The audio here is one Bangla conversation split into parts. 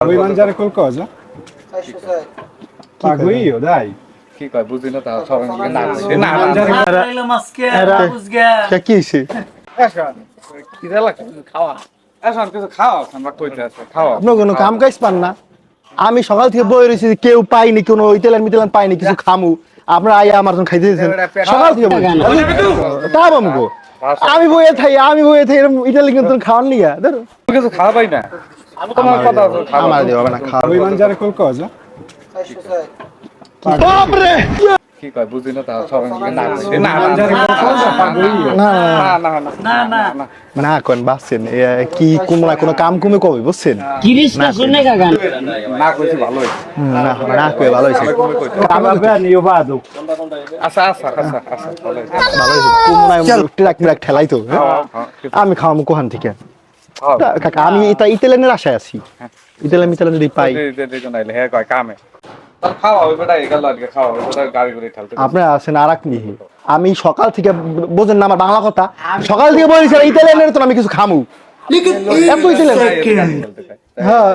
Vuoi mangiare qualcosa? Pago io, dai. কি কয় বুঝি না তা সবাই মিলে না Vuoi mangiare কি হইছে কি দেলা খাওয়া এখন কিছু খাওয়া আমরা কইতে আছে খাওয়া আপনি কোনো কাম কাজ পান না আমি সকাল থেকে বই রয়েছি কেউ পাইনি কোনো ইতালিয়ান মিতালিয়ান পাইনি কিছু খামু আপনারা আইয়া আমার জন্য খাইতে দিয়েছেন সকাল থেকে বই তা বামগো আমি বইয়ে থাই এরকম ইতালি কিন্তু খাওয়ান নিয়া ধরো কিছু খাওয়া পাই না তোমার কথা আছে খাওয়া আমার দিও না খাওয়া Vuoi mangiare qualcosa? বাপরে কি কয় বুঝি না তা সবাই মিলে না Vuoi mangiare qualcosa? Pago io. না না না কোন বাসছেন কি কুমলা কোনো কাম কুমে কবে বুঝছেন Kirista sonne cagan. না কইছি ভালোই না না কই ভালো হইছে Va bene, io vado. আচ্ছা আচ্ছা আচ্ছা আচ্ছা ভালোই ভালো হইছে কুমলা ট্রাক ট্রাক ঠেলাই তো আমি খাওয়ামু কোহান থেকে কাকা আমি এটা ইতালিয়ানের আশায় আছি ইতালিয়ান যদি পাই নাইলে হ্যাঁ কয় কামে তার খাওয়া ওই বেটা এগুলো আজকে খাওয়া ওই বেটা গাড়ি করে ঠালতে আপনারা আছেন আর এক নিহি আমি সকাল থেকে বোঝেন না আমার বাংলা কথা সকাল থেকে বলেছি ইতালিয়ানের তো আমি কিছু খামু এত ইতালিয়ান হ্যাঁ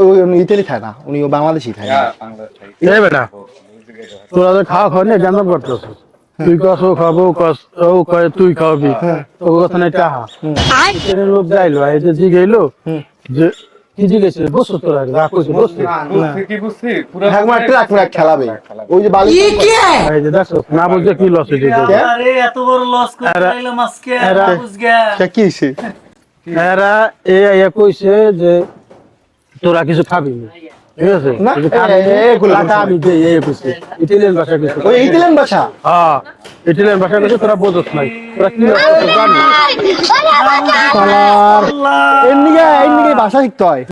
ওই উনি ইতালি থাকে না উনি বাংলাদেশি থাকে এই বেটা তোরা তো খাওয়া খাওয়া নিয়ে জানতাম করতেছ তুই কস ও খাবো কস ও কয় তুই খাওয়াবি ও কথা নাই টাহা ট্রেনের লোক যাইলো এই যে জিগাইলো যে কি জিগেছে বসো তোরা যা কইছে বসতে কি বুঝছি পুরো একবার ট্রাক ট্রাক খেলাবে ওই যে বালি এই যে দেখো না বুঝে কি লস হইছে আরে এত বড় লস করে দিলাম আজকে বুঝগা সে কি হইছে এরা এ কইছে যে তোরা কিছু খাবি না ঠিক আছে না, কিছু খাবি না, এগুলো টাকা আমি দেই এই কইছে ইতালিয়ান ভাষা কইছে ওই ইতালিয়ান ভাষা হ্যাঁ ইতালিয়ান ভাষা কইছে তোরা বুঝছ নাই তোরা কি জানি সালার এমনি ভাষা শিখতে হয়